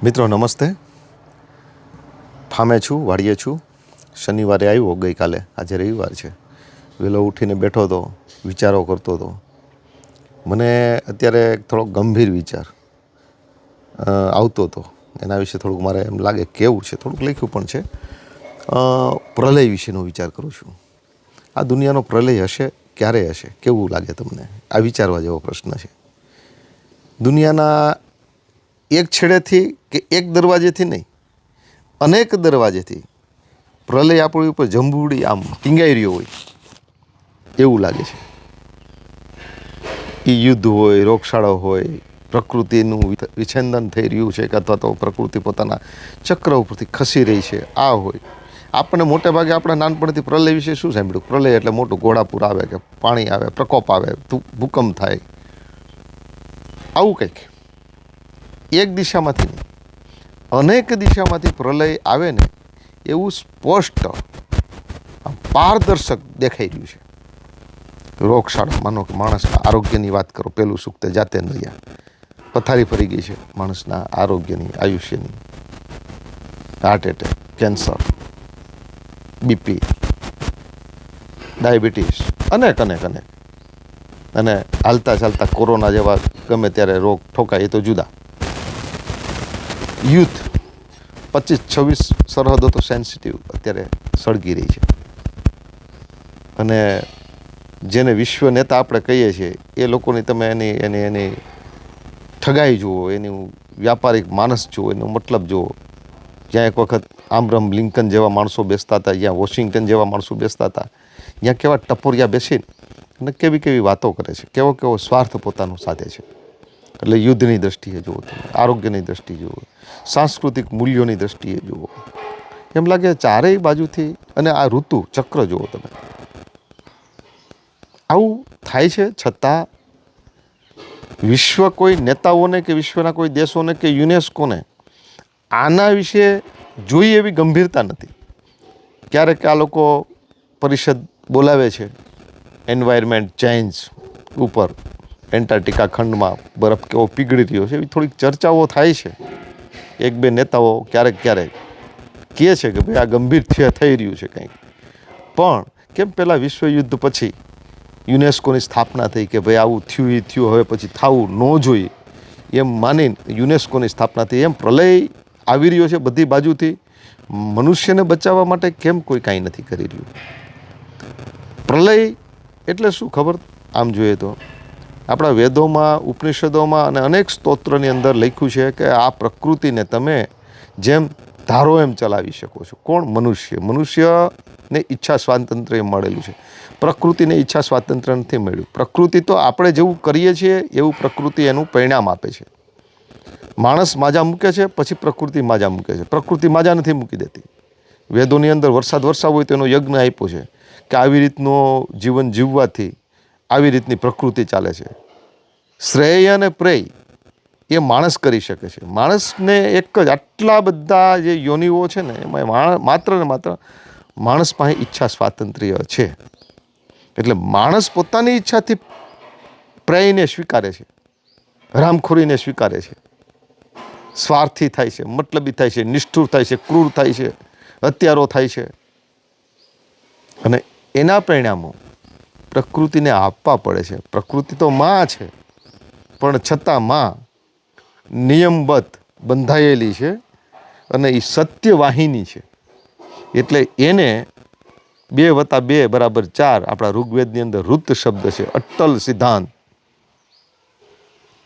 મિત્રો નમસ્તે. ફામે છું, વાડીએ છું. શનિવારે આવ્યો ગઈકાલે, આજે રવિવાર છે. વહેલો ઉઠીને બેઠો હતો, વિચારો કરતો હતો. મને અત્યારે થોડોક ગંભીર વિચાર આવતો હતો. એના વિશે થોડુંક મારે એમ લાગે કેવું છે, થોડુંક લખ્યું પણ છે. પ્રલય વિશેનો વિચાર કરું છું. આ દુનિયાનો પ્રલય હશે, ક્યારે હશે, કેવું લાગે તમને? આ વિચારવા જેવો પ્રશ્ન છે. દુનિયાના એક છેડેથી કે એક દરવાજેથી નહીં, અનેક દરવાજેથી પ્રલય આપણી ઉપર જંબુડી આમ ટીંગાઈ રહ્યો હોય એવું લાગે છે. એ યુદ્ધ હોય, રોગશાળો હોય, પ્રકૃતિનું વિછેદન થઈ રહ્યું છે, અથવા તો પ્રકૃતિ પોતાના ચક્ર ઉપરથી ખસી રહી છે, આ હોય. આપણને મોટે ભાગે આપણા નાનપણથી પ્રલય વિશે શું સાંભળ્યું? પ્રલય એટલે મોટું ઘોડાપૂર આવે, કે પાણી આવે, પ્રકોપ આવે, ભૂકંપ થાય, આવું કંઈક. એક દિશામાંથી નહીં, અનેક દિશામાંથી પ્રલય આવે ને એવું સ્પષ્ટ પારદર્શક દેખાઈ રહ્યું છે. રોગશાળા, માનો કે માણસના આરોગ્યની વાત કરો, પહેલું સુખ તે જાતે નર્યા. પથારી ફરી ગઈ છે માણસના આરોગ્યની, આયુષ્યની. Heart attack, cancer, BP, diabetes, અનેક. અને હાલતા ચાલતા કોરોના જેવા ગમે ત્યારે રોગ ઠોકાય એ તો જુદા. યુથ 25-26 સરહદો તો સેન્સિટિવ અત્યારે સળગી રહી છે. અને જેને વિશ્વ નેતા આપણે કહીએ છીએ એ લોકોની તમે એની ઠગાઈ જુઓ, એનું વ્યાપારિક માનસ જુઓ, એનો મતલબ જુઓ. જ્યાં એક વખત આબ્રાહમ લિંકન જેવા માણસો બેસતા હતા, જ્યાં વોશિંગ્ટન જેવા માણસો બેસતા હતા, ત્યાં કેવા ટપોરિયા બેસીને અને કેવી વાતો કરે છે, કેવો સ્વાર્થ પોતાનું સાધે છે. એટલે યુદ્ધની દ્રષ્ટિએ જુઓ તમે, આરોગ્યની દ્રષ્ટિએ જુઓ, સાંસ્કૃતિક મૂલ્યોની દ્રષ્ટિએ જુઓ, એમ લાગે ચારેય બાજુથી. અને આ ઋતુ ચક્ર જુઓ તમે, આવું થાય છે. છતાં વિશ્વ કોઈ નેતાઓને કે વિશ્વના કોઈ દેશોને કે યુનેસ્કોને આના વિશે જોઈએ એવી ગંભીરતા નથી. ક્યારેક આ લોકો પરિષદ બોલાવે છે એન્વાયરમેન્ટ ચેન્જ ઉપર, એન્ટાર્કટિકા ખંડમાં બરફ કેવો પીગળી રહ્યો છે, એવી થોડીક ચર્ચાઓ થાય છે. એક બે નેતાઓ ક્યારેક કહે છે કે ભાઈ આ ગંભીર થઈ રહ્યું છે કંઈક. પણ કેમ પહેલાં વિશ્વયુદ્ધ પછી યુનેસ્કોની સ્થાપના થઈ કે ભાઈ આવું થયું, હવે પછી થવું ન જોઈએ એમ માનીને યુનેસ્કોની સ્થાપના થઈ. એમ પ્રલય આવી રહ્યો છે બધી બાજુથી, મનુષ્યને બચાવવા માટે કેમ કોઈ કાંઈ નથી કરી રહ્યું? પ્રલય એટલે શું ખબર? આમ જોઈએ તો આપણા વેદોમાં, ઉપનિષદોમાં અને અનેક સ્તોત્રની અંદર લખ્યું છે કે આ પ્રકૃતિને તમે જેમ ધારો એમ ચલાવી શકો છો. કોણ? મનુષ્યને ઈચ્છા સ્વાતંત્ર્ય મળેલું છે, પ્રકૃતિને ઈચ્છા સ્વાતંત્ર્ય નથી મળ્યું. પ્રકૃતિ તો આપણે જેવું કરીએ છીએ એવું પ્રકૃતિ એનું પરિણામ આપે છે. માણસ માજા મૂકે છે, પછી પ્રકૃતિ માજા મૂકે છે. પ્રકૃતિ માજા નથી મૂકી દેતી. વેદોની અંદર વરસાદ હોય તો એનો યજ્ઞ આપ્યો છે કે આવી રીતનું જીવન જીવવાથી આવી રીતની પ્રકૃતિ ચાલે છે. શ્રેય અને પ્રેય એ માણસ કરી શકે છે. માણસને એક જ આટલા બધા જે યોનિઓ છે ને એમાં માત્ર ને માત્ર માણસ પાસે ઈચ્છા સ્વાતંત્ર્ય છે. એટલે માણસ પોતાની ઈચ્છાથી પ્રેયને સ્વીકારે છે, હરામખોરીને સ્વીકારે છે, સ્વાર્થી થાય છે, મતલબી થાય છે, નિષ્ઠુર થાય છે, ક્રૂર થાય છે, હત્યારો થાય છે. અને એના પરિણામો પ્રકૃતિને આપવા પડે છે. પ્રકૃતિ તો માં છે, પણ છતાં માં નિયમબદ્ધ બંધાયેલી છે અને એ સત્યવાહિની છે. એટલે એને 2+2 = 4 આપણા ઋગ્વેદની અંદર ઋત શબ્દ છે, અટ્ટલ સિદ્ધાંત,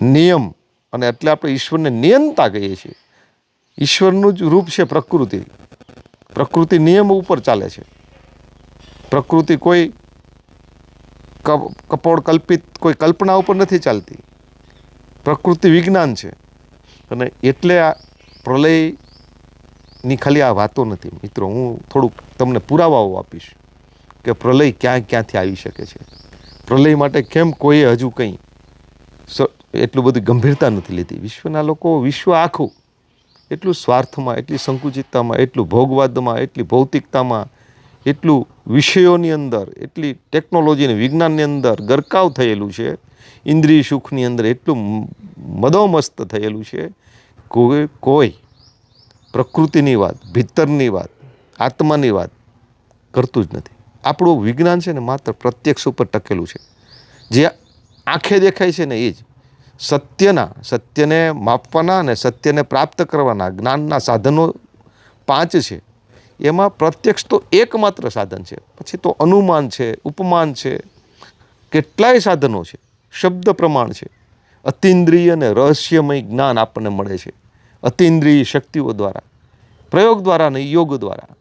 નિયમ. અને એટલે આપણે ઈશ્વરને નિયંતા કહીએ છીએ. ઈશ્વરનું જ રૂપ છે પ્રકૃતિ. પ્રકૃતિ નિયમ ઉપર ચાલે છે. પ્રકૃતિ કોઈ કપોળ કલ્પિત કોઈ કલ્પના ઉપર નથી ચાલતી. પ્રકૃતિ વિજ્ઞાન છે. અને એટલે આ પ્રલયની ખાલી આ વાતો નથી મિત્રો, હું થોડુંક તમને પુરાવાઓ આપીશ કે પ્રલય ક્યાંથી આવી શકે છે. પ્રલય માટે કેમ કોઈએ હજુ કંઈ એટલું બધું ગંભીરતા નથી લીધી. વિશ્વના લોકો, વિશ્વ આખું એટલું સ્વાર્થમાં, એટલી સંકુચિતતામાં, એટલું ભોગવાદમાં, એટલી ભૌતિકતામાં, એટલું વિષયોની અંદર, એટલી ટેકનોલોજી અને વિજ્ઞાનની અંદર ગરકાવ થયેલું છે. ઇન્દ્રિય સુખની અંદર એટલું મદોમસ્ત થયેલું છે. કોઈ પ્રકૃતિની વાત, ભીતરની વાત, આત્માની વાત કરતું જ નથી. આપણું વિજ્ઞાન છે ને માત્ર પ્રત્યક્ષ ઉપર ટકેલું છે. જે આંખે દેખાય છે ને એ જ સત્યને માપવાના અને સત્યને પ્રાપ્ત કરવાના જ્ઞાનના સાધનો 5 છે. એમાં પ્રત્યક્ષ તો એકમાત્ર સાધન છે. પછી તો અનુમાન છે, ઉપમાન છે, કેટલાય સાધનો છે, શબ્દ પ્રમાણ છે. અતિન્દ્રિય અને રહસ્યમય જ્ઞાન આપણને મળે છે અતિન્દ્રિય શક્તિઓ દ્વારા, પ્રયોગ દ્વારા અને યોગ દ્વારા.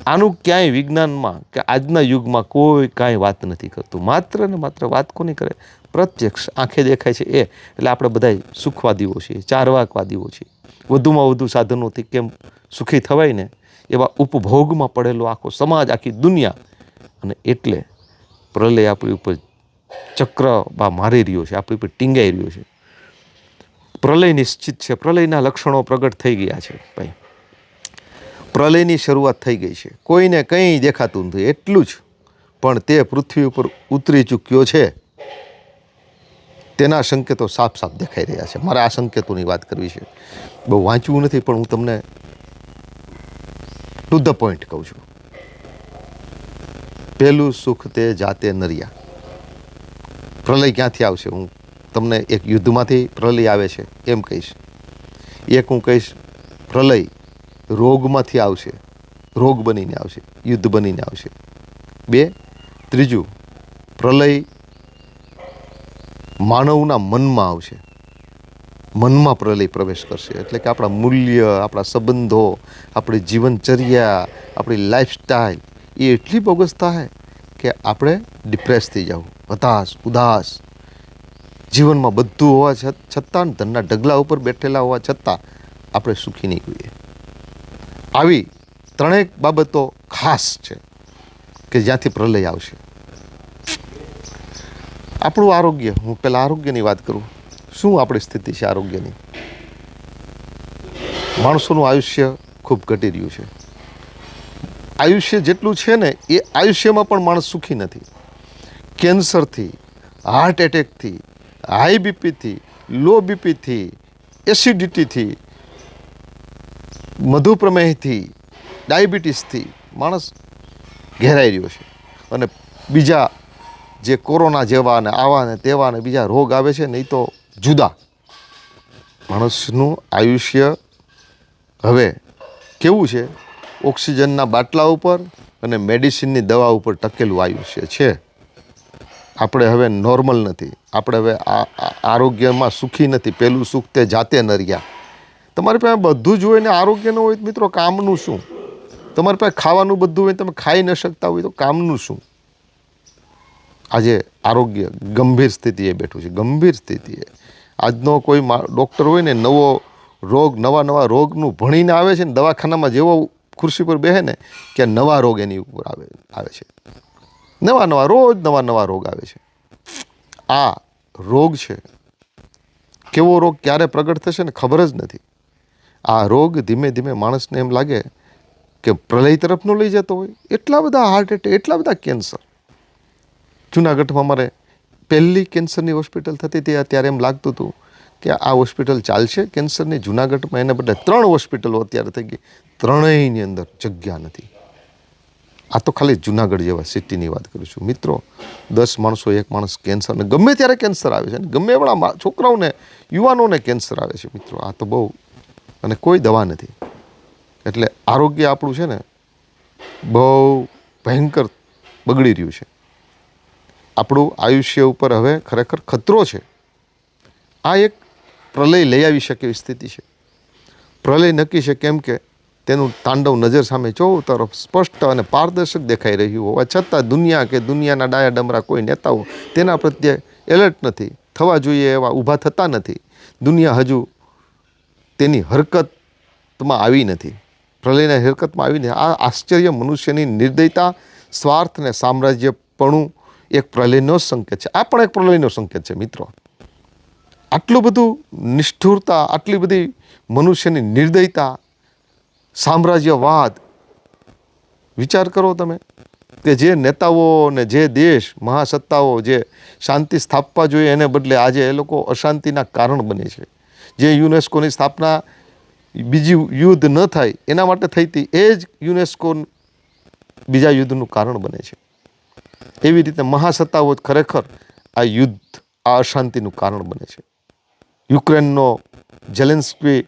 આનું ક્યાંય વિજ્ઞાનમાં કે આજના યુગમાં કોઈ કાંઈ વાત નથી કરતું. માત્ર ને માત્ર વાત કોની કરે? પ્રત્યક્ષ આંખે દેખાય છે એ. એટલે આપણે બધા સુખવાદીઓ છીએ, ચારવાકવાદીઓ છીએ. વધુમાં વધુ સાધનોથી કેમ સુખી થવાય ને એવા ઉપભોગમાં પડેલો આખો સમાજ, આખી દુનિયા. અને એટલે પ્રલય આપણી ઉપર ચક્રમાં મારી રહ્યો છે, આપણી ઉપર ટીંગાઈ રહ્યો છે. પ્રલય નિશ્ચિત છે. પ્રલયના લક્ષણો પ્રગટ થઈ ગયા છે ભાઈ. પ્રલયની શરૂઆત થઈ ગઈ છે. કોઈને કંઈ દેખાતું નથી એટલું જ, પણ તે પૃથ્વી ઉપર ઉતરી ચૂક્યો છે તેના સંકેતો સાફ સાફ દેખાઈ રહ્યા છે. મારે આ સંકેતોની વાત કરવી છે. બહુ વાંચવું નથી, પણ હું તમને ટુ ધ પોઈન્ટ કહું છું. પહેલું સુખ તે જાતે નર્યા. પ્રલય ક્યાંથી આવશે? હું તમને એક યુદ્ધમાંથી પ્રલય આવે છે એમ કહીશ. એક હું કહીશ પ્રલય રોગમાંથી આવશે, રોગ બનીને આવશે, યુદ્ધ બનીને આવશે. 2, ત્રીજું પ્રલય માનવના મનમાં આવશે. મનમાં પ્રલય પ્રવેશ કરશે. એટલે કે આપણા મૂલ્ય, આપણા સંબંધો, આપણી જીવનચર્યા, આપણી લાઈફસ્ટાઈલ એ એટલી બોગસ થાય કે આપણે ડિપ્રેસ થઈ જાવ, હતાશ, ઉદાસ. જીવનમાં બધું હોવા છતાં, ધનના ઢગલા ઉપર બેઠેલા હોવા છતાં આપણે સુખી નહીં હોઈએ. આવી 3 બાબતો ખાસ છે કે જ્યાંથી પ્રલય આવશે. આપણું આરોગ્ય, હું પહેલાં આરોગ્યની વાત કરું. શું આપણી સ્થિતિ છે આરોગ્યની? માણસોનું આયુષ્ય ખૂબ ઘટી રહ્યું છે. આયુષ્ય જેટલું છે ને એ આયુષ્યમાં પણ માણસ સુખી નથી. કેન્સરથી, હાર્ટ એટેકથી, હાઈ બીપીથી, લો બીપીથી, એસિડિટીથી, મધુપ્રમેહથી, ડાયાબિટીસથી માણસ ઘેરાઈ રહ્યો છે. અને બીજા જે કોરોના જેવા ને આવા ને તેવા ને બીજા રોગ આવે છે ને એ તો જુદા. માણસનું આયુષ્ય હવે કેવું છે? ઓક્સિજનના બાટલા ઉપર અને મેડિસિનની દવા ઉપર ટકેલું આયુષ્ય છે. આપણે હવે નોર્મલ નથી. આપણે હવે આરોગ્યમાં સુખી નથી. પહેલું સુખ તે જાતે નર્યા. તમારી પાસે બધું જ હોય ને આરોગ્ય ન હોય તો મિત્રો કામનું શું? તમારી પાસે ખાવાનું બધું હોય, તમે ખાઈ ન શકતા હોય તો કામનું શું? આજે આરોગ્ય ગંભીર સ્થિતિએ બેઠું છે. ગંભીર સ્થિતિએ આજનો કોઈ ડૉક્ટર હોય ને નવો રોગ, નવા રોગનું ભણીને આવે છે ને દવાખાનામાં જેવો ખુરશી પર બેસે ને કે નવા રોગ એની ઉપર આવે છે. રોજ નવા રોગ આવે છે. આ રોગ છે. કેવો રોગ ક્યારે પ્રગટ થશે ને ખબર જ નથી. આ રોગ ધીમે ધીમે માણસને એમ લાગે કે પ્રલય તરફ ન લઈ જતો હોય. એટલા બધા હાર્ટ એટેક, એટલા બધા કેન્સર. જુનાગઢમાં અમારે પહેલી કેન્સરની હોસ્પિટલ થતી હતી ત્યારે એમ લાગતું હતું કે આ હોસ્પિટલ ચાલશે કેન્સરની. જુનાગઢમાં એને બદલે 3 હોસ્પિટલો અત્યારે થઈ ગઈ. 3ની અંદર જગ્યા નથી. આ તો ખાલી જુનાગઢ જેવા સિટીની વાત કરું છું મિત્રો. 10 માણસો એક માણસ કેન્સર, ને ગમે ત્યારે કેન્સર આવે છે. ગમે એવડા છોકરાઓને, યુવાનોને કેન્સર આવે છે મિત્રો. આ તો બહુ, અને કોઈ દવા નથી. એટલે આરોગ્ય આપણું છે ને બહુ ભયંકર બગડી રહ્યું છે. આપણું આયુષ્ય ઉપર હવે ખરેખર ખતરો છે. આ એક પ્રલય લઈ આવી શકે એવી સ્થિતિ છે. પ્રલય નક્કી છે કેમ કે તેનું તાંડવ નજર સામે ચો તરફ સ્પષ્ટ અને પારદર્શક દેખાઈ રહ્યું હોવા છતાં દુનિયા કે દુનિયાના ડાયા ડમરા કોઈ નેતાઓ તેના પ્રત્યે એલર્ટ નથી. થવા જોઈએ એવા ઊભા થતા નથી. દુનિયા હજુ તેની હરકતમાં આવી નથી. પ્રલયના હરકતમાં આવી નથી. આ આશ્ચર્ય મનુષ્યની નિર્દયતા, સ્વાર્થ અને સામ્રાજ્યપણું એક પ્રલયનો સંકેત છે. આ પણ એક પ્રલયનો સંકેત છે મિત્રો. આટલું બધું નિષ્ઠુરતા, આટલી બધી મનુષ્યની નિર્દયતા, સામ્રાજ્યવાદ. વિચાર કરો તમે કે જે નેતાઓ ને જે દેશ, મહાસત્તાઓ જે શાંતિ સ્થાપવા જોઈએ એને બદલે આજે એ લોકો અશાંતિના કારણ બને છે. જે યુનેસ્કોની સ્થાપના બીજી યુદ્ધ ન થાય એના માટે થઈ હતી, એ જ યુનેસ્કો બીજા યુદ્ધનું કારણ બને છે. એવી રીતે મહાસત્તાઓ જ ખરેખર આ યુદ્ધ, આ અશાંતિનું કારણ બને છે. યુક્રેનનો ઝેલેન્સ્કી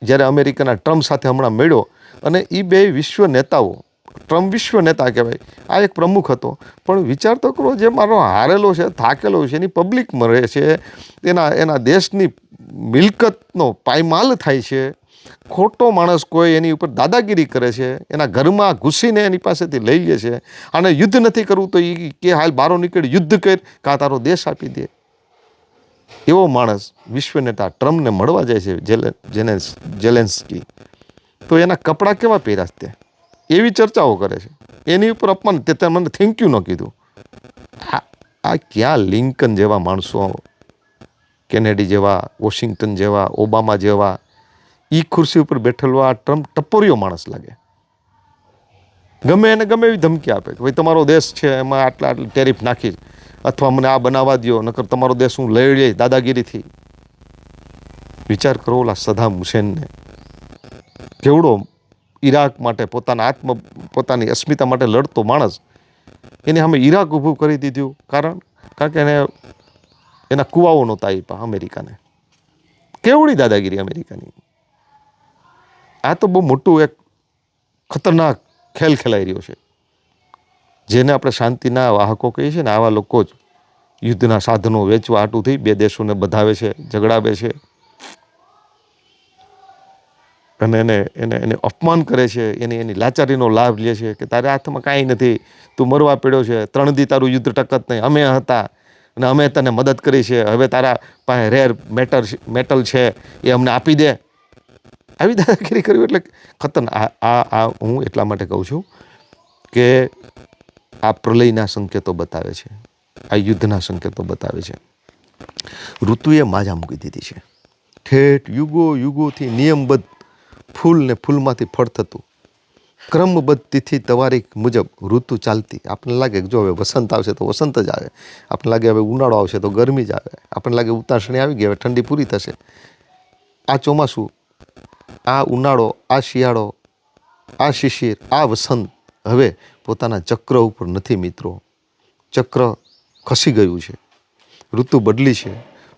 જ્યારે અમેરિકાના ટ્રમ્પ સાથે હમણાં મળ્યો, અને એ બે વિશ્વ નેતાઓ, ટ્રમ્પ વિશ્વ નેતા કહેવાય, આ એક પ્રમુખ હતો, પણ વિચાર તો કરો, જે મારો હારેલો છે, થાકેલો છે, એની પબ્લિક મરે છે, એના દેશની મિલકતનો પાયમાલ થાય છે, ખોટો માણસ કોઈ એની ઉપર દાદાગીરી કરે છે, એના ઘરમાં ઘૂસીને એની પાસેથી લઈ લે છે, અને યુદ્ધ નથી કરવું તો એ કે હાલ બારો નીકળી યુદ્ધ કર, કાં તારો દેશ આપી દે. એવો માણસ વિશ્વ નેતા ટ્રમ્પને મળવા જાય છે ઝેલેન્સ્કી, તો એના કપડાં કેવા પહેર્યા છે, એવી ચર્ચાઓ કરે છે, એની ઉપર અપમાન, તે મને થેન્ક યુ ન કીધું. આ ક્યાં લિંકન જેવા માણસો, કેનેડી જેવા, વોશિંગ્ટન જેવા, ઓબામા જેવા, એ ખુરશી ઉપર બેઠેલો આ ટ્રમ્પ ટપોરિયો માણસ લાગે. ગમે એને ગમે એવી ધમકી આપે કે ભાઈ તમારો દેશ છે એમાં આટલા ટેરિફ નાખી, અથવા મને આ બનાવવા દો, નકર તમારો દેશ હું લઈ લઈ દાદાગીરીથી. વિચાર કરો, ઓલા સદામ હુસેનને કેવડો ઈરાક માટે પોતાની અસ્મિતા માટે લડતો માણસ, એને સામે ઈરાક ઊભું કરી દીધું. કારણ કે એના કુવાઓ નહોતા આપ્યા અમેરિકાને. કેવડી દાદાગીરી અમેરિકાની! આ તો બહુ મોટું એક ખતરનાક ખેલ ખેલાઈ રહ્યો છે, જેને આપણે શાંતિના વાહકો કહીએ છીએ ને, આવા લોકો જ યુદ્ધના સાધનો વેચવા હાટું થઈ બે દેશોને બધાવે છે, ઝઘડાવે છે, અને એને અપમાન કરે છે, એની લાચારીનો લાભ લે છે કે તારે હાથમાં કાંઈ નથી, તું મરવા પડ્યો છે, 3 દી તારું યુદ્ધ ટકત નહીં, અમે હતા અને અમે તને મદદ કરી છે, હવે તારા પાસે રેર મેટલ છે એ અમને આપી દે. આવી દાદાગીરી કરવી એટલે ખતરનાક. આ હું એટલા માટે કહું છું કે આ પ્રલયના સંકેતો બતાવે છે, આ યુદ્ધના સંકેતો બતાવે છે. ઋતુએ માજા મૂકી દીધી છે. ઠેઠ યુગોથી નિયમબદ્ધ ફૂલ ને ફૂલમાંથી ફળ થતું, ક્રમબદ્ધ તિથિ તવારીખ મુજબ ઋતુ ચાલતી. આપણને લાગે કે જો હવે વસંત આવશે તો વસંત જ આવે, આપણને લાગે હવે ઉનાળો આવશે તો ગરમી જ આવે, આપણને લાગે ઉતાસણી આવી ગઈ હવે ઠંડી પૂરી થશે. આ ચોમાસું, આ ઉનાળો, આ શિયાળો, આ શિશિર, આ વસંત હવે પોતાના ચક્ર ઉપર નથી મિત્રો. ચક્ર ખસી ગયું છે, ઋતુ બદલી છે,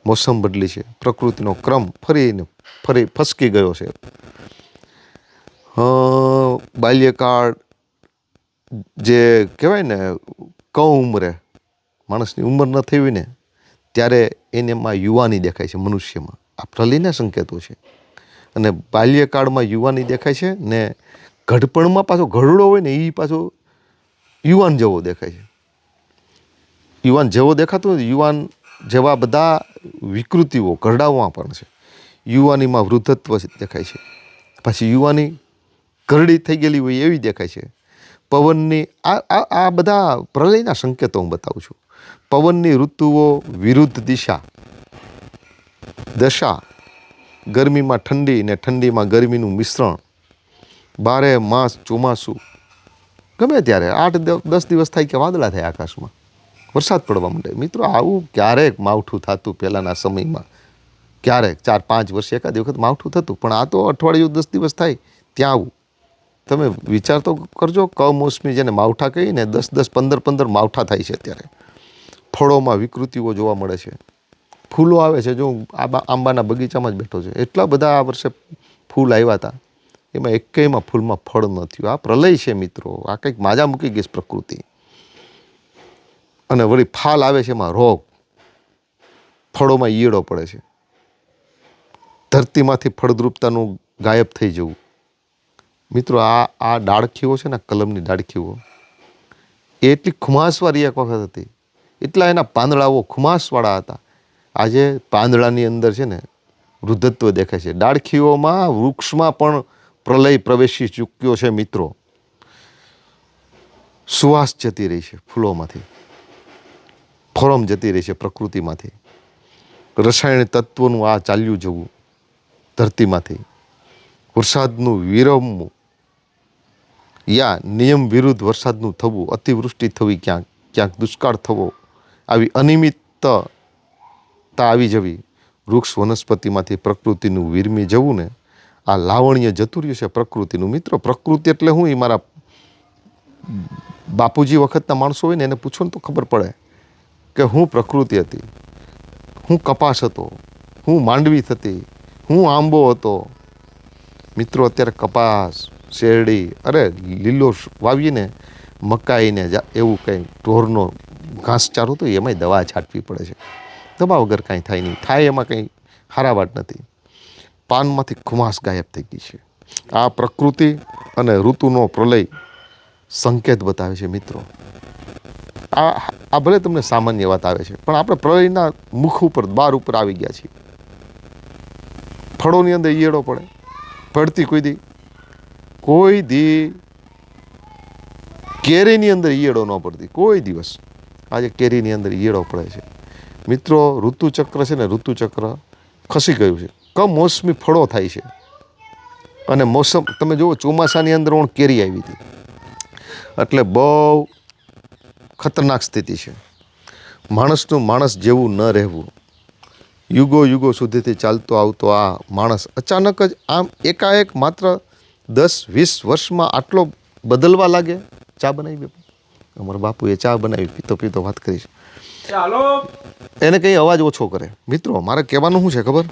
મોસમ બદલી છે, પ્રકૃતિનો ક્રમ ફરી ફસકી ગયો છે. બાલ્યકાળ જે કહેવાય ને, કમ ઉંમરે માણસની ઉંમર ન થઈ હોય ને ત્યારે એમાં યુવાની દેખાય છે મનુષ્યમાં. આ પ્રલયના સંકેતો છે. અને બાલ્યકાળમાં યુવાની દેખાય છે ને ઘડપણમાં પાછો ઘરડો હોય ને એ પાછો યુવાન જેવો દેખાય છે. યુવાન જેવો દેખાતો હોય, યુવાન જેવા બધા વિકૃતિઓ ઘરડાઓમાં પણ છે. યુવાનીમાં વૃદ્ધત્વ દેખાય છે, પાછી યુવાની ઘરડી થઈ ગયેલી હોય એવી દેખાય છે. પવનની આ બધા પ્રલયના સંકેતો હું બતાવું છું. પવનની ઋતુઓ વિરુદ્ધ દશા, ગરમીમાં ઠંડી ને ઠંડીમાં ગરમીનું મિશ્રણ, 12 માસ ચોમાસું. ગમે ત્યારે 8-10 દિવસ થાય કે વાદળા થાય આકાશમાં, વરસાદ પડવા માંડે. મિત્રો આવું ક્યારેક માવઠું થતું પહેલાંના સમયમાં, ક્યારેક 4-5 વર્ષે એકાદ વખત માવઠું થતું, પણ આ તો અઠવાડિયું 10 દિવસ થાય ત્યાં આવું. તમે વિચાર તો કરજો, કમોસમી જેને માવઠા કહીને 10-10, 15-15 માવઠા થાય છે અત્યારે. ફળોમાં વિકૃતિઓ જોવા મળે છે, ફૂલો આવે છે. જો આંબાના બગીચામાં જ બેઠો છે, એટલા બધા આ વર્ષે ફૂલ આવ્યા હતા, એમાં એકેયમાં ફૂલમાં ફળ ન થયું. આ પ્રલય છે મિત્રો, આ કંઈક માજા મૂકી ગઈ પ્રકૃતિ. અને વળી ફાલ આવે છે, એમાં રોગ, ફળોમાં ઈયળો પડે છે, ધરતીમાંથી ફળદ્રુપતાનું ગાયબ થઈ જવું. મિત્રો આ ડાળખીઓ છે ને, કલમની ડાળખીઓ, એ એટલી ખુમાસવાળી એક વખત હતી, એટલા એના પાંદડાઓ ખુમાસવાળા હતા. આજે પાંદડાની અંદર છે ને વૃદ્ધત્વ દેખાય છે. ડાળખીઓમાં, વૃક્ષમાં પણ પ્રલય પ્રવેશી ચૂક્યો છે મિત્રો. સુવાસ જતી રહી છે ફૂલોમાંથી, ફોરમ જતી રહી છે પ્રકૃતિમાંથી, રસાયણ તત્વોનું આ ચાલ્યું જવું ધરતીમાંથી, વરસાદનું વિરમવું યા નિયમ વિરુદ્ધ વરસાદનું થવું, અતિવૃષ્ટિ થવી, ક્યાંક દુષ્કાળ થવો, આવી અનિયમિતતા આવી જવી, વૃક્ષ વનસ્પતિમાંથી પ્રકૃતિનું વિરમી જવું ને, આ લાવણ્ય જતું રહ્યું છે પ્રકૃતિનું. મિત્રો, પ્રકૃતિ એટલે હું? એ મારા બાપુજી વખતના માણસો હોય ને એને પૂછો ને તો ખબર પડે કે હું પ્રકૃતિ હતી, હું કપાસ હતો, હું માંડવી થતી, હું આંબો હતો. મિત્રો, અત્યારે કપાસ, શેરડી, અરે લીલો વાવીને મકાઈને એવું કંઈ ઢોરનો ઘાસચારો તો એમાંય દવા છાંટવી પડે છે. દવા વગર કાંઈ થાય નહીં. થાય એમાં કંઈ હારા વાત નથી. પાનમાંથી ખુમાસ ગાયબ થઈ ગઈ છે. આ પ્રકૃતિ અને ઋતુનો પ્રલય સંકેત બતાવે છે. મિત્રો, આ ભલે તમને સામાન્ય વાત આવે છે, પણ આપણે પ્રલયના મુખ ઉપર, દ્વાર ઉપર આવી ગયા છીએ. ફળોની અંદર ઈયળો પડે, પડતી કોઈ દી કેરીની અંદર ઈયળો ન પડતી, કોઈ દિવસ. આજે કેરીની અંદર ઈયળો પડે છે. મિત્રો, ઋતુચક્ર છે ને, ઋતુચક્ર ખસી ગયું છે. કમોસમી ફળો થાય છે. અને મોસમ તમે જુઓ, ચોમાસાની અંદર કેરી આવી હતી, એટલે બહુ ખતરનાક સ્થિતિ છે. માણસનું માણસ જેવું ન રહેવું. યુગો સુધીથી ચાલતો આવતો આ માણસ અચાનક જ આમ એકાએક માત્ર 10-20 વર્ષમાં આટલો બદલવા લાગે. ચા બનાવી અમારા બાપુએ ચા બનાવી, પીતો વાત કરી છે. એને કંઈ અવાજ ઓછો કરે. મિત્રો, મારે કહેવાનું શું છે ખબર?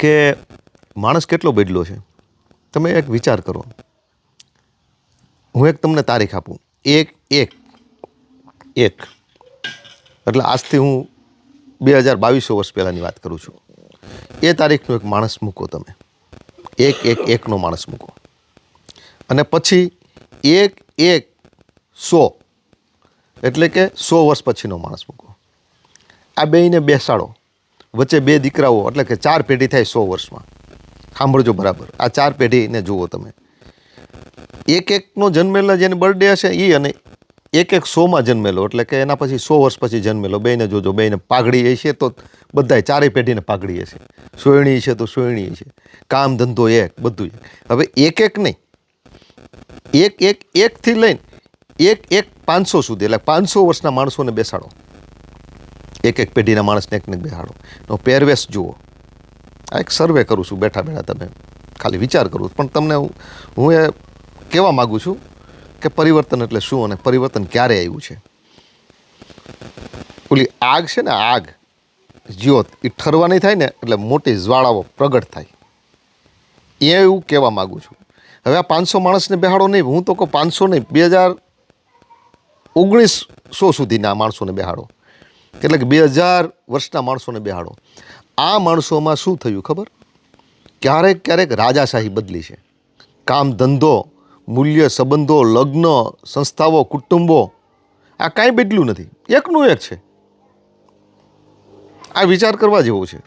કે માણસ કેટલો બદલ્યો છે. તમે એક વિચાર કરો. હું એક તમને તારીખ આપું. એક એટલે આજથી હું 2022 વર્ષ પહેલાંની વાત કરું છું. એ તારીખનો એક માણસ મૂકો તમે. એકનો માણસ મૂકો. અને પછી 100 એટલે કે 100 વર્ષ પછીનો માણસ મૂકો. આ બેયને બેસાડો. વચ્ચે 2 દીકરાઓ, એટલે કે 4 પેઢી થાય 100 વર્ષમાં. સાંભળજો બરાબર. આ 4 પેઢીને જુઓ તમે. એકનો જન્મેલા જેની બર્થડે હશે એ, અને 100માં જન્મેલો, એટલે કે એના પછી 100 વર્ષ પછી જન્મેલો. બેયને જોજો, બેયને પાઘડી હશે તો બધાય 4 પેઢીને પાઘડી હશે. સોયણી છે તો સોયણી છે. કામ ધંધો એક, બધું એક. હવે એક નહીં, એકથી લઈને 500 સુધી, એટલે 500 વર્ષના માણસોને બેસાડો. એક પેઢીના માણસને એકને બેસાડો. નો પહેરવેશ જુઓ. આ એક સર્વે કરું છું બેઠા તમે ખાલી વિચાર કરું. પણ તમને હું એ કહેવા માગું છું કે પરિવર્તન એટલે શું અને પરિવર્તન ક્યારે આવ્યું છે. ઓલી આગ છે ને, આગ જ્યોત, એ ઠરવાની થાય ને એટલે મોટી જ્વાળાઓ પ્રગટ થાય. એવું કહેવા માગું છું. હવે આ 500 માણસને બેહાડો નહીં. હું તો કહું 500 નહીં, 2019 સુધીના માણસોને બેહાડો. એટલે કે 2000 વર્ષના માણસોને બેહાડો. આ માણસોમાં શું થયું ખબર? ક્યારેક રાજાશાહી બદલી છે. કામ ધંધો, મૂલ્ય, સંબંધો, લગ્ન, સંસ્થાઓ, કુટુંબો, આ કાંઈ બદલ્યું નથી. એકનું એક છે. આ વિચાર કરવા જેવો છે.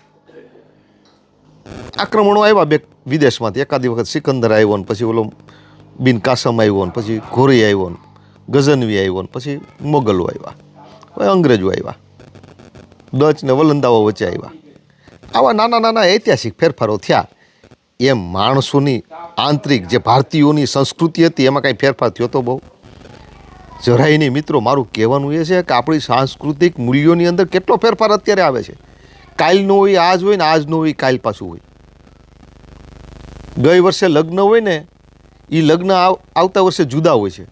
આક્રમણો આવ્યા વિદેશમાંથી. એકાદી વખત સિકંદર આવ્યો ને, પછી ઓલો બિન કાસમ આવ્યો ને, પછી ઘોરી આવ્યો ને, ગઝનવી આવ્યો ને, પછી મોગલો આવ્યા, અંગ્રેજો આવ્યા, ડચ ને વલંદાઓ વચ્ચે આવ્યા. આવા નાના ઐતિહાસિક ફેરફારો થયા. એમ માણસોની આંતરિક જે ભારતીયોની સંસ્કૃતિ હતી એમાં કાંઈ ફેરફાર થયો તો બહુ જરાય નહીં. મિત્રો, મારું કહેવાનું એ છે કે આપણી સાંસ્કૃતિક મૂલ્યોની અંદર કેટલો ફેરફાર અત્યારે આવે છે. કાલનો હોય આજ હોય ને, આજનો હોય કાલ પાછું હોય. ગઈ વર્ષે લગ્ન હોય ને, એ લગ્ન આવતા વર્ષે જુદા હોય છે.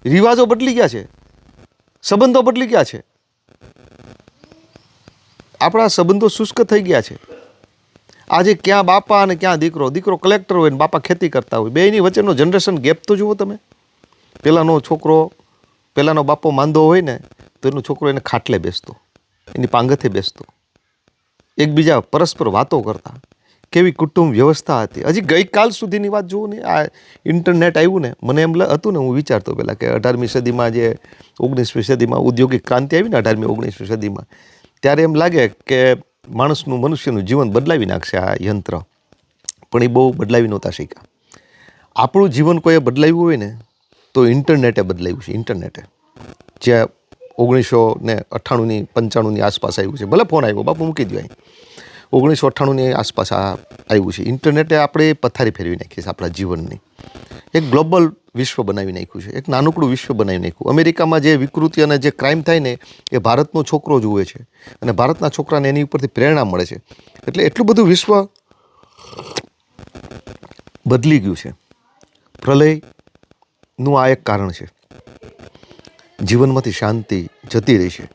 રિવાજો બદલી ગયા છે, સંબંધો બદલી ગયા છે. આપણા સંબંધો શુષ્ક થઈ ગયા છે. આજે ક્યાં બાપા અને ક્યાં દીકરો. દીકરો કલેક્ટર હોય ને બાપા ખેતી કરતા હોય. બેયની વચ્ચેનો જનરેશન ગેપ તો જુઓ તમે. પહેલાનો બાપો માંદો હોય ને તો એનો છોકરો એને ખાટલે બેસતો, એની પાંગથે બેસતો, એકબીજા પરસ્પર વાતો કરતા. કેવી કુટુંબ વ્યવસ્થા હતી. હજી ગઈકાલ સુધીની વાત જુઓ ને. આ ઇન્ટરનેટ આવ્યું ને, મને એમ હતું ને, હું વિચારતો પહેલાં કે 18મી સદીમાં જે 19મી સદીમાં ઔદ્યોગિક ક્રાંતિ આવી ને, 18મી 19મી સદીમાં, ત્યારે એમ લાગે કે મનુષ્યનું જીવન બદલાવી નાખશે આ યંત્ર. પણ એ બહુ બદલાવી નહોતા શીખ્યા. આપણું જીવન કોઈએ બદલાવ્યું હોય ને તો ઇન્ટરનેટે બદલાવ્યું છે. ઇન્ટરનેટે જે 1998ની 95ની આસપાસ આવ્યું છે. ભલે ફોન આવ્યો, બાપુ મૂકી દો અહીં. 1998ની આસપાસ આવ્યું છે. ઇન્ટરનેટે આપણે પથારી ફેરવી નાખી છે આપણા જીવનની. એક ગ્લોબલ વિશ્વ બનાવી નાખ્યું છે. એક નાનકડું વિશ્વ બનાવી નાખ્યું. અમેરિકામાં જે વિકૃતિ અને જે ક્રાઇમ થાય ને એ ભારતનો છોકરો જુએ છે, અને ભારતના છોકરાને એની ઉપરથી પ્રેરણા મળે છે. એટલે એટલું બધું વિશ્વ બદલી ગયું છે. પ્રલયનું આ એક કારણ છે. જીવનમાંથી શાંતિ જતી રહી છે.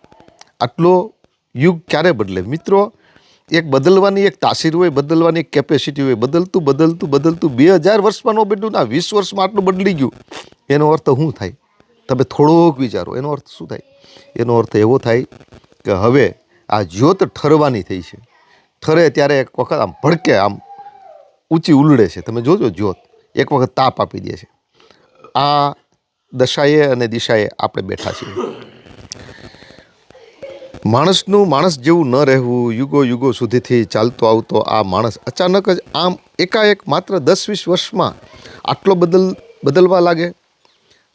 આટલો યુગ ક્યારે બદલે મિત્રો? એક બદલવાની એક તાસીર હોય, બદલવાની એક કેપેસિટી હોય. બદલતું બદલતું બદલતું 2000 વર્ષમાં ન બદલ્યું ના 20 વર્ષમાં આટલું બદલી ગયું. એનો અર્થ શું થાય? તમે થોડોક વિચારો. એનો અર્થ શું થાય? એનો અર્થ એવો થાય કે હવે આ જ્યોત ઠરવાની થઈ છે. ઠરે ત્યારે એક વખત આમ ભડકે, આમ ઊંચી ઉલડે છે. તમે જોજો, જ્યોત એક વખત તાપ આપી દે છે. આ દશાએ અને દિશાએ આપણે બેઠા છીએ. માણસનું માણસ જેવું ન રહેવું, યુગો યુગો સુધીથી ચાલતો આવતો આ માણસ અચાનક જ આમ એકાએક માત્ર 10-20 વર્ષમાં આટલો બદલવા લાગે.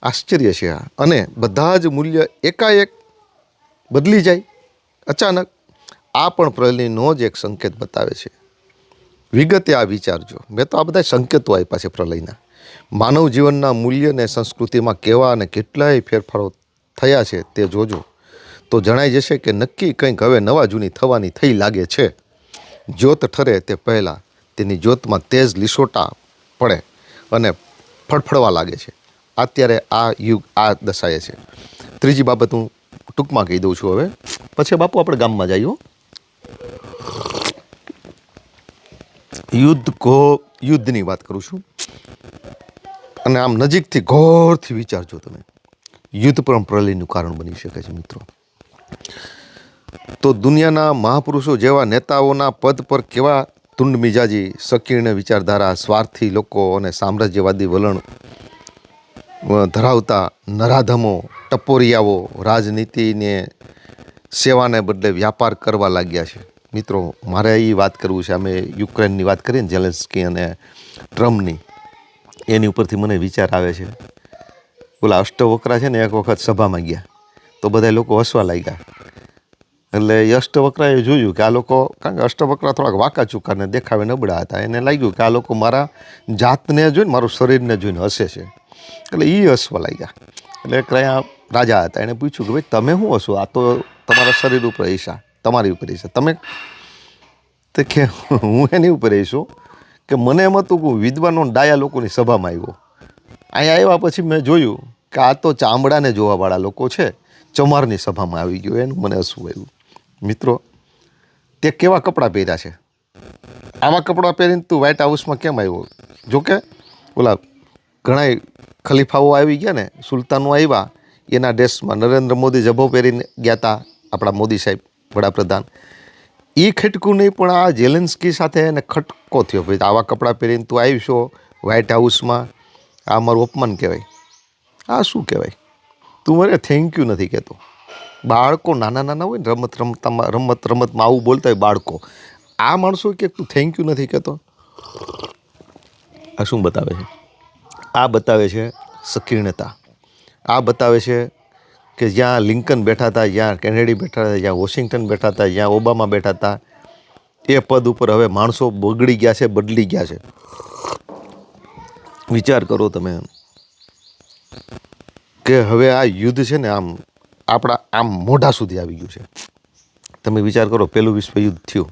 આશ્ચર્ય છે આ. અને બધા જ મૂલ્ય એકાએક બદલી જાય અચાનક. આ પણ પ્રલયનો જ એક સંકેત બતાવે છે. વિગતે આ વિચારજો. મેં તો આ બધા સંકેતો આપ્યા છે પ્રલયના. માનવ જીવનના મૂલ્ય અને સંસ્કૃતિમાં કેવા અને કેટલાય ફેરફારો થયા છે તે જોજો તો જણાઈ જશે કે નક્કી કંઈક હવે નવા જૂની થવાની થઈ લાગે છે. જ્યોત ઠરે તે પહેલાં તેની જ્યોતમાં તેજ લીસોટા પડે અને ફડફડવા લાગે છે. અત્યારે આ યુગ આ દશાએ છે. ત્રીજી બાબત હું ટૂંકમાં કહી દઉં છું હવે, પછી બાપુ આપણે ગામમાં જઈએ. યુદ્ધની વાત કરું છું અને આમ નજીકથી ગૌરથી વિચારજો તમે. યુદ્ધ પણ પ્રલયનું કારણ બની શકે છે મિત્રો. તો દુનિયાના મહાપુરુષો જેવા નેતાઓના પદ પર કેવા તુંડ મિજાજી, સંકીર્ણ વિચારધારા, સ્વાર્થી લોકો અને સામ્રાજ્યવાદી વલણ ધરાવતા નરાધમો, ટપોરિયાઓ રાજનીતિને સેવાને બદલે વ્યાપાર કરવા લાગ્યા છે. મિત્રો મારે એ વાત કરવું છે. અમે યુક્રેનની વાત કરીએ ને, ઝેલેન્સ્કી અને ટ્રમ્પની, એની ઉપરથી મને વિચાર આવે છે. ઓલા અષ્ટવક્રા છે ને, એક વખત સભામાં ગયા તો બધા લોકો હસવા લાગ્યા. એટલે એ અષ્ટવક્રાએ જોયું કે આ લોકો, કારણ કે અષ્ટવક્રા થોડાક વાંકા ચૂકાને દેખાવે નબળા હતા, એને લાગ્યું કે આ લોકો મારા જાતને જોઈને, મારું શરીરને જોઈને હસે છે. એટલે એ હસવા લાગ્યા. એટલે કયા રાજા હતા, એણે પૂછ્યું કે ભાઈ તમે શું હસો? આ તો તમારા શરીર ઉપર ઈશા, તમારી ઉપર ઈશા. તમે તો કે હું એની ઉપર ઈશું કે મને એમ હતું કે વિદ્વાનો ડાયા લોકોની સભામાં આવ્યો. અહીંયા આવ્યા પછી મેં જોયું કે આ તો ચામડાને જોવાવાળા લોકો છે, ચમારની સભામાં આવી ગયો. એનું મને હસવું આવ્યું. મિત્રો તે કેવા કપડાં પહેર્યા છે? આવા કપડાં પહેરીને તું વ્હાઇટ હાઉસમાં કેમ આવ્યો? જોકે ઓલા ઘણા ખલીફાઓ આવી ગયા ને, સુલતાનો આવ્યા એના ડ્રેસમાં. નરેન્દ્ર મોદી જભો પહેરીને ગયા હતા, આપણા મોદી સાહેબ વડાપ્રધાન. એ ખટકું નહીં, પણ આ ઝેલેન્સ્કી સાથે એને ખટકો થયો. ભાઈ આવા કપડાં પહેરીને તું આવીશો વ્હાઇટ હાઉસમાં, આ મારું અપમાન કહેવાય. આ શું કહેવાય? તું મને થેન્ક યુ નથી કહેતો. બાળકો નાના નાના હોય ને, રમતમાં આવું બોલતા હોય બાળકો. આ માણસો કે તું થેન્ક યુ નથી કહેતો. આ શું બતાવે છે? આ બતાવે છે સંકીર્ણતા. આ બતાવે છે કે જ્યાં લિંકન બેઠા હતા, જ્યાં કેનેડી બેઠા હતા, જ્યાં વોશિંગ્ટન બેઠા હતા, જ્યાં ઓબામા બેઠા હતા, એ પદ ઉપર હવે માણસો બગડી ગયા છે, બદલી ગયા છે. વિચાર કરો તમે કે હવે આ યુદ્ધ છે ને, આમ આપણા આમ મોઢા સુધી આવી ગયું છે. તમે વિચાર કરો, પહેલું વિશ્વયુદ્ધ થયું.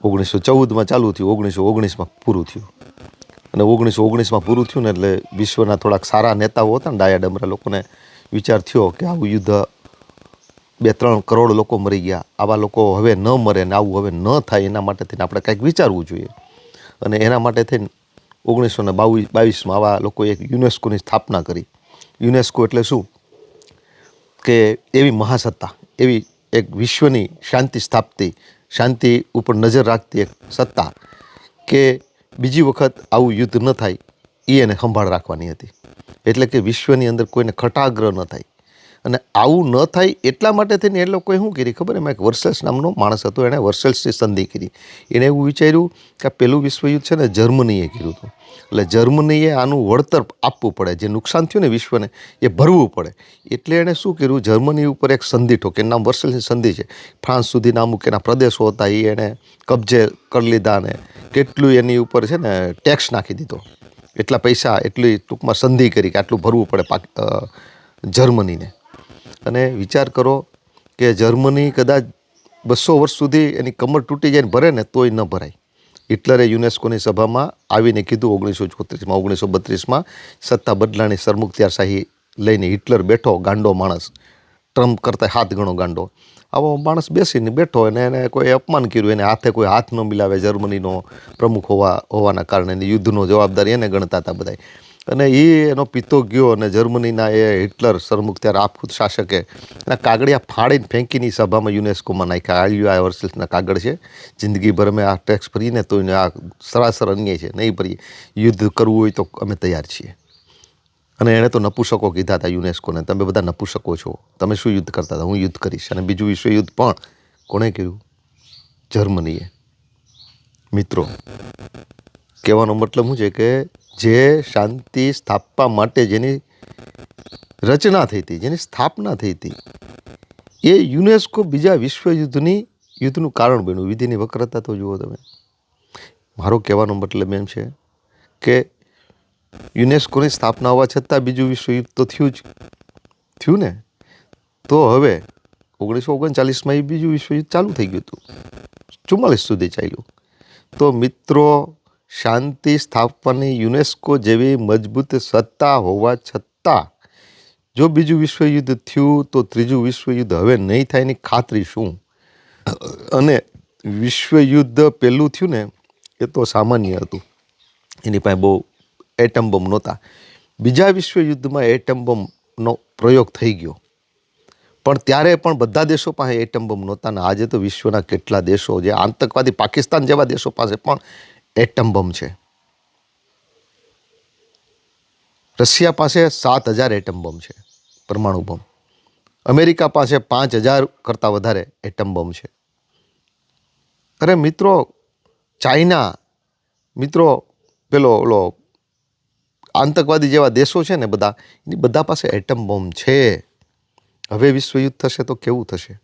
1914માં ચાલુ થયું, 1919માં પૂરું થયું. અને 1919માં પૂરું થયું ને એટલે વિશ્વના થોડાક સારા નેતાઓ હતા ને, ડાયા ડમરા લોકોને વિચાર થયો કે આવું યુદ્ધ 2-3 કરોડ લોકો મરી ગયા, આવા લોકો હવે ન મરે ને આવું હવે ન થાય, એના માટે થઈને આપણે કંઈક વિચારવું જોઈએ. અને એના માટે થઈને 1922માં આવા લોકોએ એક યુનેસ્કોની સ્થાપના કરી. યુનેસ્કો એટલે શું? કે એવી મહાસત્તા, એવી એક વિશ્વની શાંતિ સ્થાપતી, શાંતિ ઉપર નજર રાખતી એક સત્તા કે બીજી વખત આવું યુદ્ધ ન થાય એ એને સંભાળ રાખવાની હતી. એટલે કે વિશ્વની અંદર કોઈને ખટાગ્રહ ન થાય. અને આવું ન થાય એટલા માટે થઈને એ લોકોએ શું કરી ખબર? એમાં એક વર્સેલ્સ નામનો માણસ હતો, એણે વર્સેલ્સની સંધિ કરી. એણે એવું વિચાર્યું કે આ પહેલું વિશ્વયુદ્ધ છે ને જર્મનીએ કર્યું હતું, એટલે જર્મનીએ આનું વળતર આપવું પડે, જે નુકસાન થયું ને વિશ્વને એ ભરવું પડે. એટલે એણે શું કર્યું? જર્મની ઉપર એક સંધિ ઠોકી, એનું નામ વર્સેલ્સની સંધિ છે. ફ્રાન્સ સુધીના અમુક એના પ્રદેશો હતા એ એણે કબજે કરી લીધા અને કેટલું એની ઉપર છે ને ટેક્સ નાખી દીધો. એટલા પૈસા, એટલી ટૂંકમાં સંધિ કરી કે આટલું ભરવું પડે જર્મનીને. અને વિચાર કરો કે જર્મની કદાચ 200 વર્ષ સુધી એની કમર તૂટી જાય ને ભરે ને તોય ન ભરાય. હિટલરે યુનેસ્કોની સભામાં આવીને કીધું 1934માં 1932માં સત્તા બદલાણી સરમુખત્યારશાહી લઈને હિટલર બેઠો, ગાંડો માણસ, ટ્રમ્પ કરતાં 7 ગણો ગાંડો. આવો માણસ બેસીને બેઠો અને એને કોઈ અપમાન કર્યું, એને હાથે કોઈ હાથ ન મિલાવે, જર્મનીનો પ્રમુખ હોવાના કારણે યુદ્ધનો જવાબદારી એને ગણતા હતા બધા. અને એનો પિત્તો ગયો અને જર્મનીના એ હિટલર સરમુખત્યાર આપખુદ શાસકે એના કાગળિયા ફાડીને ફેંકીની સભામાં યુનેસ્કોમાં નાખ્યા. આલ્યુઆ વર્ષના કાગળ છે, જિંદગીભર અમે આ ટેક્સ ભરીને તો આ સરાસર અન્યાય છે, નહીં ભરીએ, યુદ્ધ કરવું હોય તો અમે તૈયાર છીએ. અને એણે તો નપુસકો કીધા હતા યુનેસ્કોને, તમે બધા નપુસકો છો, તમે શું યુદ્ધ કરતા હતા, હું યુદ્ધ કરીશ. અને બીજું વિશ્વયુદ્ધ પણ કોણે કર્યું? જર્મનીએ. મિત્રો, કહેવાનો મતલબ શું છે કે જે શાંતિ સ્થાપવા માટે જેની રચના થઈ હતી, જેની સ્થાપના થઈ હતી, એ યુનેસ્કો બીજા યુદ્ધનું કારણ બન્યું. વિધિની વક્રતા તો જુઓ તમે. મારો કહેવાનો મતલબ એમ છે કે યુનેસ્કોની સ્થાપના હોવા છતાં બીજું વિશ્વયુદ્ધ તો થયું ને. તો હવે 1939માં એ બીજું વિશ્વયુદ્ધ ચાલુ થઈ ગયું હતું, 44 સુધી ચાલ્યું. તો મિત્રો, શાંતિ સ્થાપવાની યુનેસ્કો જેવી મજબૂત સત્તા હોવા છતાં જો બીજું વિશ્વયુદ્ધ થયું તો ત્રીજું વિશ્વયુદ્ધ હવે નહીં થાય એની ખાતરી શું? અને વિશ્વયુદ્ધ પહેલું થયું ને એ તો સામાન્ય હતું, એની પાસે બહુ એટમ બોમ્બ નહોતા. બીજા વિશ્વયુદ્ધમાં એટમ બોમ્બનો પ્રયોગ થઈ ગયો, પણ ત્યારે પણ બધા દેશો પાસે એટમ બોમ્બ નહોતા. ને આજે તો વિશ્વના કેટલા દેશો, જે આતંકવાદી પાકિસ્તાન જેવા દેશો પાસે પણ એટમ બોમ્બ છે. રશિયા પાસે 7,000 એટમ બોમ્બ છે, પરમાણુ બોમ્બ. અમેરિકા પાસે 5,000 કરતાં વધારે એટમ બોમ્બ છે. અરે મિત્રો, ચાઇના, મિત્રો, ઓલો આતંકવાદી જેવા દેશો છે ને બધા, એની બધા પાસે એટમ બોમ્બ છે. હવે વિશ્વયુદ્ધ થશે તો કેવું થશે?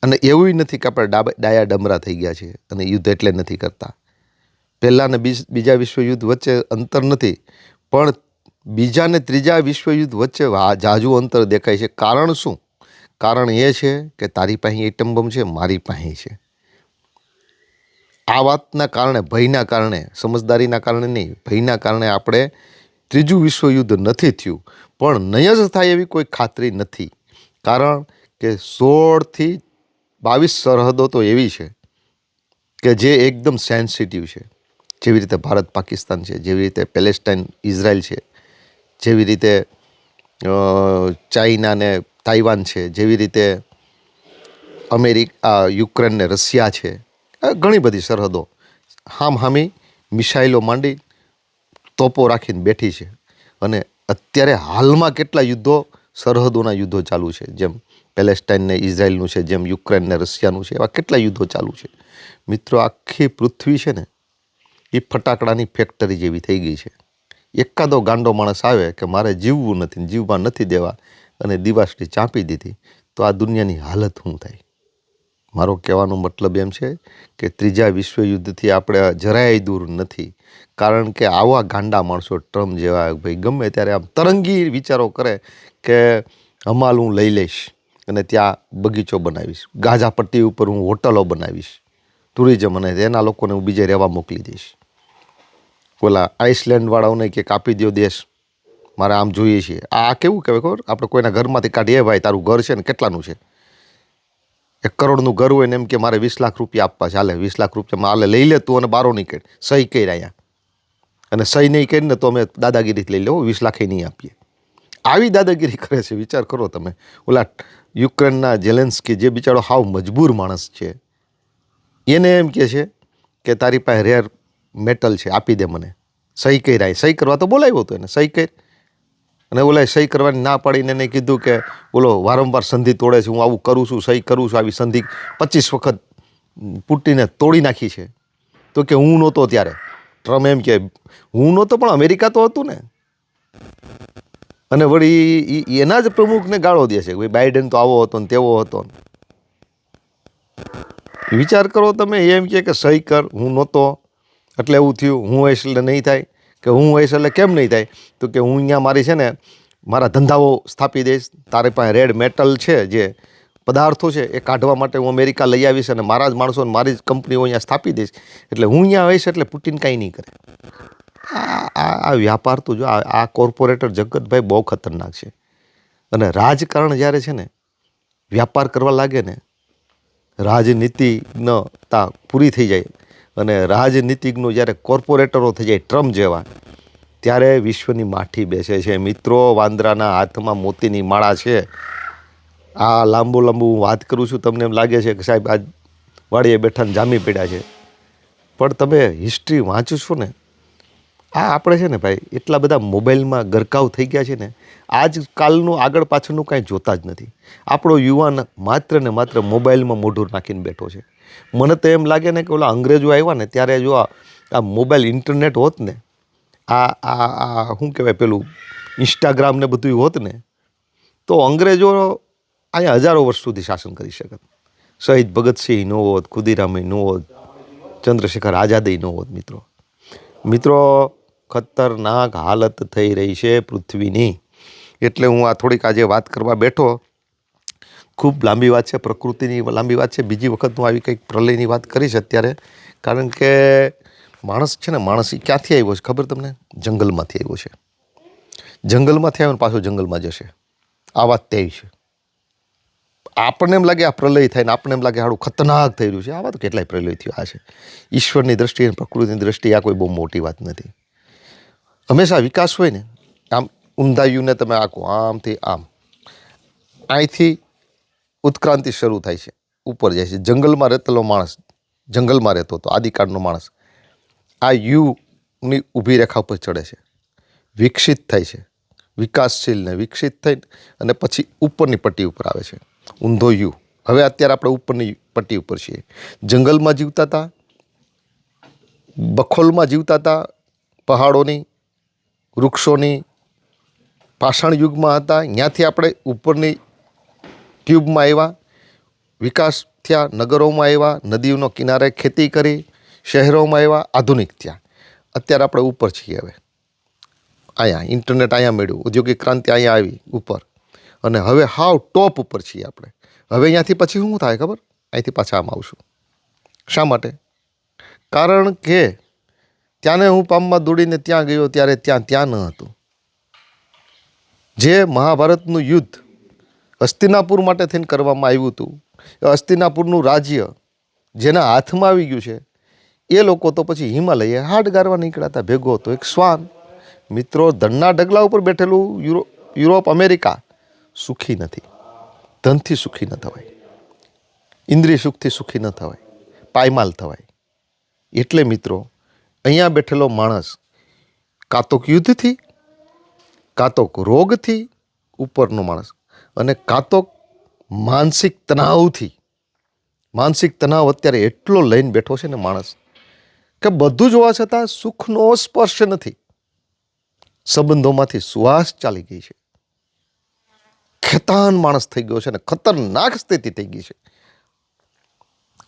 અને એવું નથી કે આપણે ડાયા ડમરા થઈ ગયા છે અને યુદ્ધ એટલે નથી કરતા. પહેલાં ને બીજા વિશ્વયુદ્ધ વચ્ચે અંતર નથી, પણ બીજા ને ત્રીજા વિશ્વયુદ્ધ વચ્ચે ઝાઝું અંતર દેખાય છે. કારણ શું? કારણ એ છે કે તારી પાસે એટમ બોમ્બ છે, મારી પાસે છે. આ વાતના કારણે, ભયના કારણે, સમજદારીના કારણે નહીં, ભયના કારણે આપણે ત્રીજું વિશ્વયુદ્ધ નથી થયું, પણ નહીં જ થાય એવી કોઈ ખાતરી નથી. કારણ કે 16થી 22 સરહદો તો એવી છે કે જે એકદમ સેન્સિટિવ છે. જેવી રીતે ભારત પાકિસ્તાન છે, જેવી રીતે પેલેસ્ટાઇન ઇઝરાયલ છે, જેવી રીતે ચાઇના ને તાઇવાન છે, જેવી રીતે યુક્રેન ને રશિયા છે. ઘણી બધી સરહદો હામી મિસાઇલો માંડી તોપો રાખીને બેઠી છે. અને અત્યારે હાલમાં કેટલા યુદ્ધો, સરહદોના યુદ્ધો ચાલુ છે, જેમ પેલેસ્ટાઇન ને ઇઝરાયલનું છે, જેમ યુક્રેન ને રશિયાનું છે, એવા કેટલા યુદ્ધો ચાલુ છે. મિત્રો, આખી પૃથ્વી છે ને એ ફટાકડાની ફેક્ટરી જેવી થઈ ગઈ છે. એકાદો ગાંડો માણસ આવે કે મારે જીવવું નથી, જીવવા નથી દેવા, અને દિવાસળી ચાંપી દીધી, તો આ દુનિયાની હાલત શું થાય? મારો કહેવાનો મતલબ એમ છે કે ત્રીજા વિશ્વયુદ્ધથી આપણે જરાય દૂર નથી. કારણ કે આવા ગાંડા માણસો, ટ્રમ્પ જેવા, ભાઈ ગમે ત્યારે આમ તરંગી વિચારો કરે કે હમાલ હું લઈ લઈશ અને ત્યાં બગીચો બનાવીશ, ગાઝા પટ્ટી ઉપર હું હોટલો બનાવીશ, ટુરિઝમ, અને એના લોકોને હું બીજે રહેવા મોકલી દઈશ. ઓલા આઇસલેન્ડવાળાઓને કે કાપી દો દેશ, મારે આમ જોઈએ છીએ. આ કેવું કહેવાય ખબર? આપણે કોઈના ઘરમાંથી કાઢીએ, ભાઈ તારું ઘર છે ને કેટલાનું છે? 1 કરોડનું ઘર હોય ને એમ કે મારે 20 લાખ રૂપિયા આપવા છે, હાલે 20 લાખ રૂપિયામાં હાલે લઈ લે તું અને બારો નીકળ, સહી કરી અહીંયા. અને સહી નહીં કરીને તો અમે દાદાગીરીથી લઈ લેવો, 20 લાખ નહીં આપીએ. આવી દાદાગીરી કરે છે, વિચાર કરો તમે. ઓલા યુક્રેનના ઝેલેન્સ્કી, જે બિચારો હાવ મજબૂર માણસ છે, એને એમ કહે છે કે તારી પાસે રેર મેટલ છે, આપી દે મને, સહી કરી રહ્યા. સહી કરવા તો બોલાવ્યો હતો એને, સહી કરી. અને ઓલા સહી કરવાની ના પાડીને એને કીધું કે બોલો વારંવાર સંધિ તોડે છે, હું આવું કરું છું, સહી કરું છું, આવી સંધિ 25 વખત પુટિને તોડી નાખી છે. તો કે હું નહોતો ત્યારે. ટ્રમ્પ એમ કે હું નહોતો પણ અમેરિકા તો હતું ને. અને વળી એના જ પ્રમુખને ગાળો દે છે, ભાઈ બાઇડન તો આવો હતો ને તેવો હતો. વિચાર કરો તમે. એમ કે સહી કર, હું નહોતો એટલે એવું થયું, હું હોઈશ એટલે નહીં થાય, કે હું હોઈશ એટલે કેમ નહીં થાય? તો કે હું અહીંયા મારી છે ને મારા ધંધાઓ સ્થાપી દઈશ, તારી પાસે રેડ મેટલ છે જે પદાર્થો છે એ કાઢવા માટે હું અમેરિકા લઈ આવીશ અને મારા જ માણસોને મારી જ કંપનીઓ અહીંયા સ્થાપી દઈશ, એટલે હું અહીંયા આવીશ એટલે પુટિન કાંઈ નહીં કરે. આ વ્યાપાર તો જો આ કોર્પોરેટર જગત ભાઈ બહુ ખતરનાક છે. અને રાજકારણ જ્યારે છે ને વ્યાપાર કરવા લાગે ને, રાજનીતિજ્ઞતા પૂરી થઈ જાય અને રાજનીતિજ્ઞો જ્યારે કોર્પોરેટરો થઈ જાય ટ્રમ્પ જેવા, ત્યારે વિશ્વની માઠી બેસે છે મિત્રો. વાંદરાના હાથમાં મોતીની માળા છે. આ લાંબુ હું વાત કરું છું, તમને એમ લાગે છે કે સાહેબ આજ વાડીએ બેઠાને જામી પડ્યા છે, પણ તમે હિસ્ટ્રી વાંચો છો ને, આ આપણે છે ને ભાઈ એટલા બધા મોબાઈલમાં ગરકાવ થઈ ગયા છે ને, આજકાલનું આગળ પાછળનું કાંઈ જોતા જ નથી. આપણો યુવાન માત્ર ને માત્ર મોબાઈલમાં મોઢું નાખીને બેઠો છે. મને તો એમ લાગે ને કે ઓલા અંગ્રેજો આવ્યા ને ત્યારે જો આ મોબાઈલ ઇન્ટરનેટ હોત ને, આ શું કહેવાય પેલું ઇન્સ્ટાગ્રામ ને બધું હોત ને, તો અંગ્રેજો અહીંયા હજારો વર્ષ સુધી શાસન કરી શકત. શહીદ ભગતસિંહ ન હોત, ખુદીરામ ન હોત, ચંદ્રશેખર આઝાદ ન હોત. મિત્રો ખતરનાક હાલત થઈ રહી છે પૃથ્વીની. એટલે હું આ થોડીક આજે વાત કરવા બેઠો. ખૂબ લાંબી વાત છે, પ્રકૃતિની લાંબી વાત છે. બીજી વખત હું આવી કંઈક પ્રલયની વાત કરીશ અત્યારે, કારણ કે માણસ છે ને, માણસ એ ક્યાંથી આવ્યો છે ખબર તમને? જંગલમાંથી આવ્યો છે. જંગલમાંથી આવ્યો ને પાછો જંગલમાં જશે. આ વાત તેવી છે. આપણને એમ લાગે આ પ્રલય થાય ને આપણને એમ લાગે સારું ખતરનાક થઈ રહ્યું છે. આવા તો કેટલાય પ્રલય થયો. આ છે ઈશ્વરની દ્રષ્ટિએ, પ્રકૃતિની દ્રષ્ટિએ આ કોઈ બહુ મોટી વાત નથી. હંમેશા વિકાસ હોય ને, આમ ઊંધાયુંને તમે આખો આમથી આમ, અહીંથી ઉત્ક્રાંતિ શરૂ થાય છે, ઉપર જાય છે. જંગલમાં રહેલો માણસ, જંગલમાં રહેતો હતો આદિકાળનો માણસ, આ યુની ઊભી રેખા ઉપર ચડે છે, વિકસિત થાય છે, વિકાસશીલ ને વિકસિત થઈને અને પછી ઉપરની પટ્ટી ઉપર આવે છે, ઊંધો યુ. હવે અત્યારે આપણે ઉપરની પટ્ટી ઉપર છીએ. જંગલમાં જીવતા હતા, બખોલમાં જીવતા હતા, પહાડોની, વૃક્ષોની, પાષાણ યુગમાં હતા. ત્યાંથી આપણે ઉપરની ટ્યુબમાં આવ્યા, વિકાસ થયા, નગરોમાં આવ્યા, નદીઓનો કિનારે ખેતી કરી, શહેરોમાં આવ્યા, આધુનિક થયા. અત્યારે આપણે ઉપર છીએ. હવે અહીંયા ઇન્ટરનેટ અહીંયા મળ્યું, ઔદ્યોગિક ક્રાંતિ અહીંયા આવી ઉપર, અને હવે હાવ ટોપ ઉપર છીએ આપણે. હવે અહીંયાથી પછી શું થાય ખબર? અહીંથી પાછા આમ આવશું. શા માટે? કારણ કે ત્યાંને હું પામમાં દોડીને ત્યાં ગયો ત્યારે ત્યાં ન હતું. જે મહાભારતનું યુદ્ધ હસ્તિનાપુર માટે થઈને કરવામાં આવ્યું હતું, એ હસ્તિનાપુરનું રાજ્ય જેના હાથમાં આવી ગયું છે, એ લોકો તો પછી હિમાલયે હાડ ગારવા નીકળ્યા હતા. ભેગો હતો એક શ્વાન. મિત્રો, ધનના ઢગલા ઉપર બેઠેલું યુરોપ, અમેરિકા સુખી નથી. ધનથી સુખી ન થવાય, ઇન્દ્રિય સુખથી સુખી ન થવાય, પાયમાલ થવાય. એટલે મિત્રો, અહીંયા બેઠેલો માણસ કાં તો યુદ્ધથી, કાં તો રોગથી ઉપરનો માણસ, અને કાં તો માનસિક તણાવથી. માનસિક તણાવ અત્યારે એટલો લઈને બેઠો છે ને માણસ, કે બધું જોવા છતાં સુખનો સ્પર્શ નથી. સંબંધોમાંથી સુવાસ ચાલી ગઈ છે. ખેતાન માણસ થઈ ગયો છે ને ખતરનાક સ્થિતિ થઈ ગઈ છે.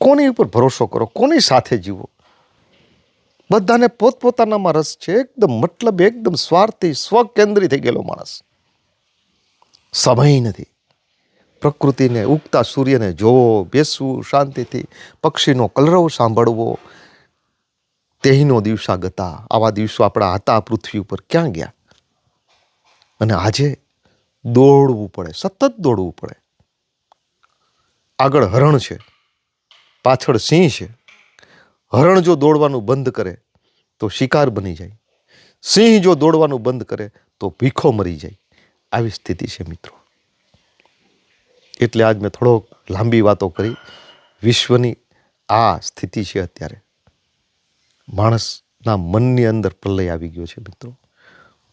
કોની ઉપર ભરોસો કરો? કોની સાથે જીવો? બધાને પોતપોતાનામાં રસ છે. એકદમ મતલબ, એકદમ સ્વાર્થી, સ્વકેન્દ્રી થઈ ગયેલો માણસ. સમય નથી. પ્રકૃતિને, ઉગતા સૂર્યને જોવો, બેસવું શાંતિથી, પક્ષીનો કલરવ સાંભળવો. તેહીનો દિવસા ગતા. આવા દિવસો આપણા હતા પૃથ્વી ઉપર, ક્યાં ગયા? અને આજે દોડવું પડે, સતત દોડવું પડે. આગળ હરણ છે, પાછળ સિંહ છે. હરણ જો દોડવાનું બંધ કરે તો શિકાર બની જાય. સિંહ જો દોડવાનું બંધ કરે તો ભીખો મરી જાય. આવી સ્થિતિ છે મિત્રો. એટલે આજ મેં થોડોક લાંબી વાતો કરી. વિશ્વની આ સ્થિતિ છે અત્યારે. માણસના મનની અંદર પ્રલય આવી ગયો છે મિત્રો.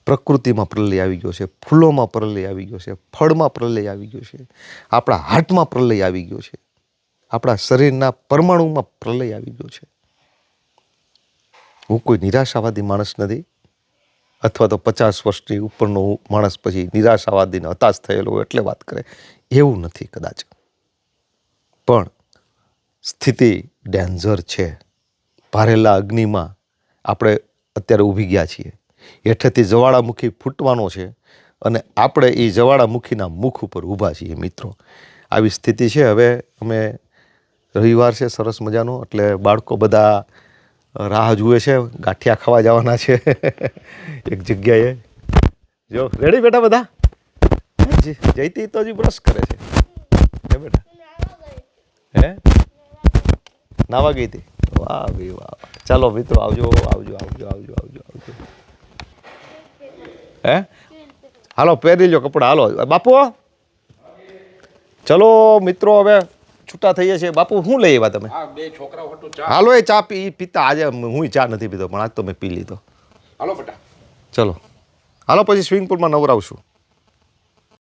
પ્રકૃતિમાં પ્રલય આવી ગયો છે, ફૂલોમાં પ્રલય આવી ગયો છે, ફળમાં પ્રલય આવી ગયો છે, આપણા હાર્ટમાં પ્રલય આવી ગયો છે, આપણા શરીરના પરમાણુમાં પ્રલય આવી ગયો છે. હું કોઈ નિરાશાવાદી માણસ નથી, અથવા તો 50 વર્ષની ઉપરનો માણસ પછી નિરાશાવાદીને હતાશ થયેલો હોય એટલે વાત કરે, એવું નથી કદાચ. પણ સ્થિતિ ડેન્જર છે. ભારેલા અગ્નિમાં આપણે અત્યારે ઊભી ગયા છીએ. હેઠેથી જ્વાળામુખી ફૂટવાનો છે અને આપણે એ જ્વાળામુખીના મુખ ઉપર ઊભા છીએ મિત્રો. આવી સ્થિતિ છે. હવે અમે રવિવાર છે સરસ મજાનો, એટલે બાળકો બધા રાહ જુએ છે, ગાંઠિયા ખાવા જવાના છે એક જગ્યાએ. જો રેડી બેટા બધા? જયતી તો હજી બ્રશ કરે છે. હે બેટા? હે નાવા ગઈ હતી? વાહ ભાઈ વાહ. ચાલો મિત્રો, આવજો આવજો આવજો આવજો આવજો આવજો. હે હાલો પહેરી લો કપડાં, હાલો બાપુ. ચલો મિત્રો, હવે છૂટા થઈએ છીએ. બાપુ શું લઈ આવ્યા તમે? બે છોકરાઓ હતું ચા. હાલો એ ચા પીતા. આજે હું ચા નથી પીતો, પણ આજ તો મેં પી લીધો. હાલો બેટા. ચલો હાલો, પછી સ્વિમિંગ પુલમાં નવરાવશું.